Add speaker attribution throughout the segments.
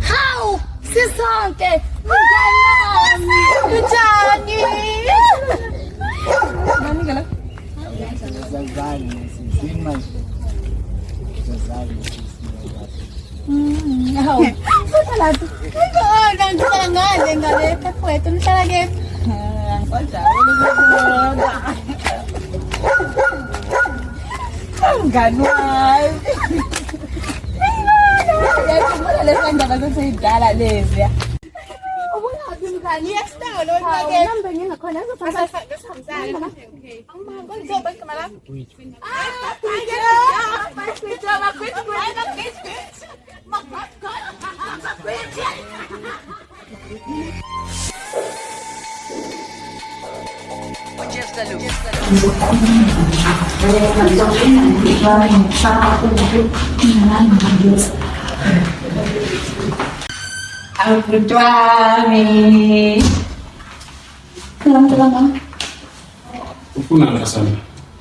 Speaker 1: How? Sisonke. Mnganami. Njani? Nani ngala?
Speaker 2: Zazali, sisini manje. Zazali,
Speaker 1: How? Salado. Ngihlala ngale ngale mfowethu nihlala kephi? Mngani wami. Yabona lezi ndaba sesiyidala lezi. Ubona mngani yesitolo ngeke. Namba ngingakhona ngizophatha ngisihambisana. Angimanga ngizoba kamera.
Speaker 3: Abutwami. Kenapa?
Speaker 4: Ufuna apa sana?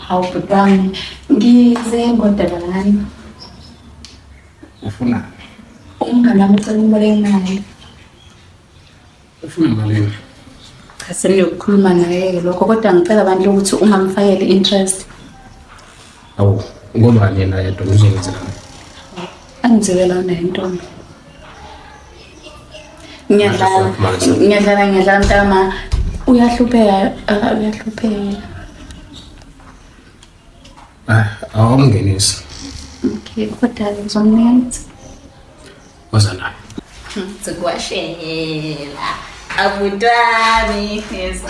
Speaker 3: Abutwami. Ngize ngodabalani.
Speaker 4: Ufuna?
Speaker 3: Umngani ucela naye.
Speaker 4: Ufuna malini?
Speaker 3: Aseniyokukhuluma naye lokho kodwa ngicela abantu ukuthi ungamfakeli interest.
Speaker 4: Awu, ngoba yena yedwa uzokwenzelana.
Speaker 3: Angizwela naye intombi. Ngiyadlala mntama uyahlupheka uyahlupheka.
Speaker 4: Awumngenisi.
Speaker 3: Okay, kodwa ngizomnenza.
Speaker 4: Waza naye.
Speaker 3: Sikwashela. Abutwami. Yes.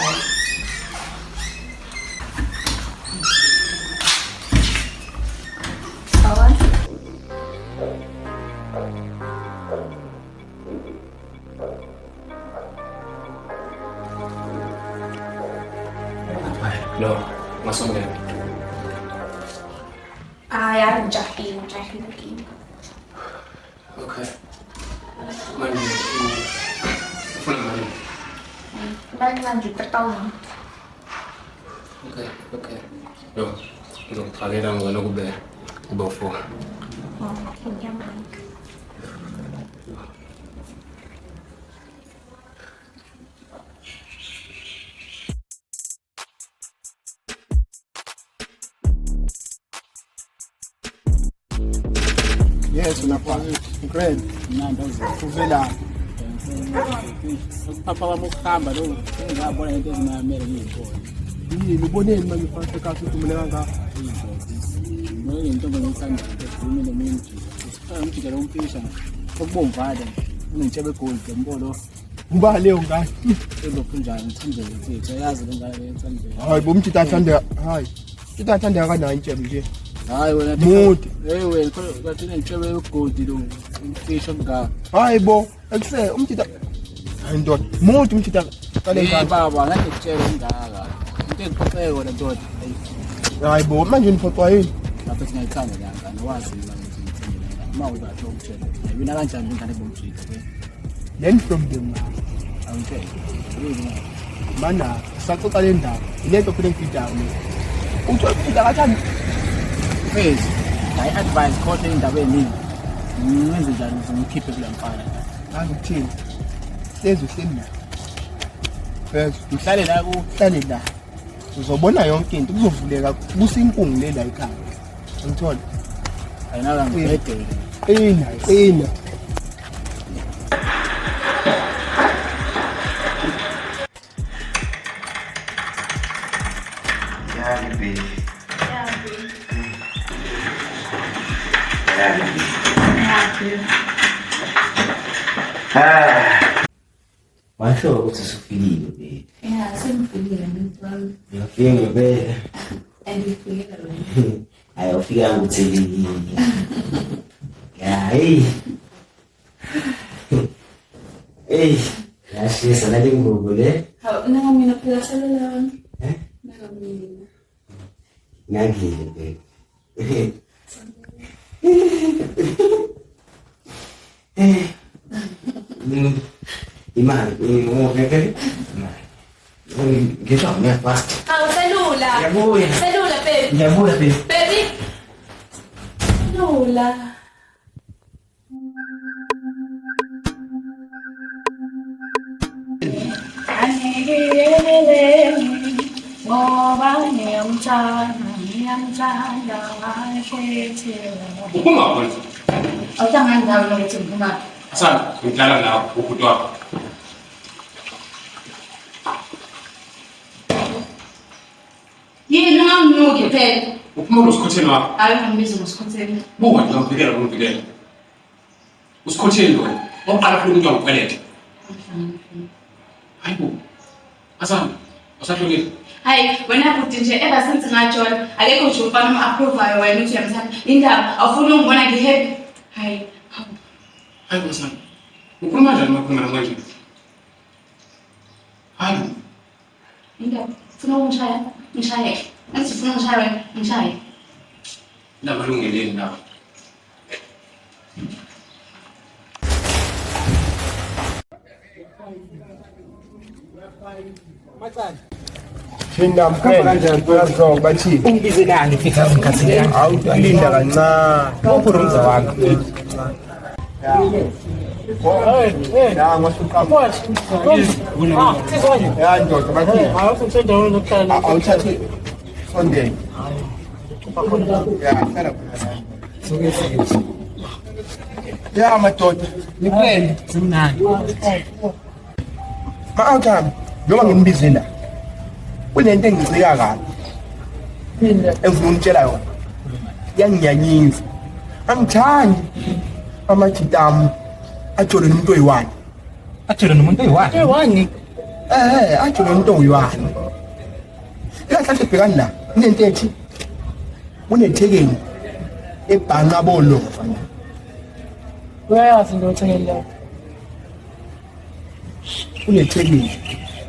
Speaker 4: No, masuk ya.
Speaker 3: Ya jahil lagi.
Speaker 4: Okay. Mandi. Ufuna mandi.
Speaker 3: Lanjut tertawa.
Speaker 4: Okay. No, kagera ngwana kube bofo.
Speaker 2: yes, unafanya great. Nanda uzivela. Papa wamukhamba lo ngiyabona into ezinamele ngiyibona. Yini uboneni manje mfana kahle uthumele kanga. Ngoba into ngiyithanda ukukhuluma nomuntu. Sikhaya umjika lo mfisha. Okubomvana. Unentshebe gold ngembolo. Kuba leyo ngane. Ezophunjana ngithambele ukuthi uyazi le ngane ngithambele. Hayi bomjita athanda. Hayi. Kita athanda kanani intshebe nje. Hayi wena mude. Wena kwathi nentshebe gold lo umfisha nga. Hayi bo, ekuse umjita ndoda mude umjita kale ngane. Baba ngeke ngitshele ngaka. Into engiphoqeke wena ndoda. Hayi bo manje niphoqwa yini? Lapho singayithanda la ngane wazi la ukuthi ngithini. Uma uzatho ukutshela. Yena kanjani ingane bomjita ke? Learn from them. Okay. Mana saxoxa le ndaba. Ilento phela ngidaba. Uthula kathani? Phase. I advise khona indaba eningi. Ngenze njani ukuthi ngikhiphe kula mfana. Ngazi ukuthini. Hlezi uhleli la. Phase, uhlale la uhlale la. Uzobona yonke into kuzovuleka kusinkungu le la ekhaya. Ngithola. Ayinaka ngibhedele. Qina.
Speaker 5: Washo ukuthi usufikile baby.
Speaker 3: Ya, sengifikile ngicela.
Speaker 5: Uyafika baby.
Speaker 3: Angifika.
Speaker 5: Ayofika nguthelekile. Ya, hey. Hey, yashisa nali ngubo le.
Speaker 3: Hawu, nanga mina phela selala. Nanga mina.
Speaker 5: Ngangile baby. Imali, ngeke. Ngisho ngiyafast.
Speaker 3: Hawu, selula.
Speaker 5: Ngiyabuya.
Speaker 3: Selula baby.
Speaker 5: Ngiyabuya baby.
Speaker 3: Baby. Lula. Ngoba ngiyamthanda wakhethela.
Speaker 4: Uphuma kwenza.
Speaker 3: Awuhlangani ndawo lokuthi ngiphuma.
Speaker 4: Asana, ngidlala nawe ubhuti wakho.
Speaker 3: Yini ungamnuki phela?
Speaker 4: Uphuma usikhotheni wakho.
Speaker 3: Hayi ungambiza ngosikhotheni.
Speaker 4: Buka nje ngivikela ngokuvikela. Usikhotheni wena. Ngoqala futhi umuntu wangikweleta. Hayibo. Asana, usahlukile.
Speaker 3: Hayi wena futhi nje ever since ngajona akekho nje ufana uma-approvayo wena uthi uyamthanda. Indaba awufuni ungibona ngi-happy. Hayi.
Speaker 4: Hayibo Asana. Ukhuluma kanjani makhuluma manje? Hayibo.
Speaker 3: Indaba ufuna ungishaya? Ngishaye. Angithi ufuna ungishaya wena? Ngishaye.
Speaker 4: Indaba lungeleni nawe.
Speaker 2: Thina mkhulu kuyazo bathi
Speaker 6: ungibize nani fika ngikhathile
Speaker 2: awulinda kancane
Speaker 6: uphurumza wakho
Speaker 2: ya ngwasuka ya ndoda bathi awuthathi sondeni ya hlala ya madoda
Speaker 6: nikwenda simnani
Speaker 2: ma-outami noma ngimbize la kunento engizika kabi engifuna ukutshela yona yanginyanyisa angithandi amajitamu ajole nomuntu oyi-one
Speaker 6: athole nomuntu oyi-one
Speaker 2: ajole nomuntu oyi-one ikahle ebhekani la kunento ethi kunethekeni ebhanqa bolova
Speaker 1: uyayazi into othekeni leyo
Speaker 2: kunethekeni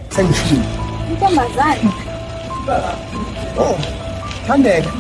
Speaker 2: sengishilo
Speaker 1: intombazane
Speaker 2: oh thandeka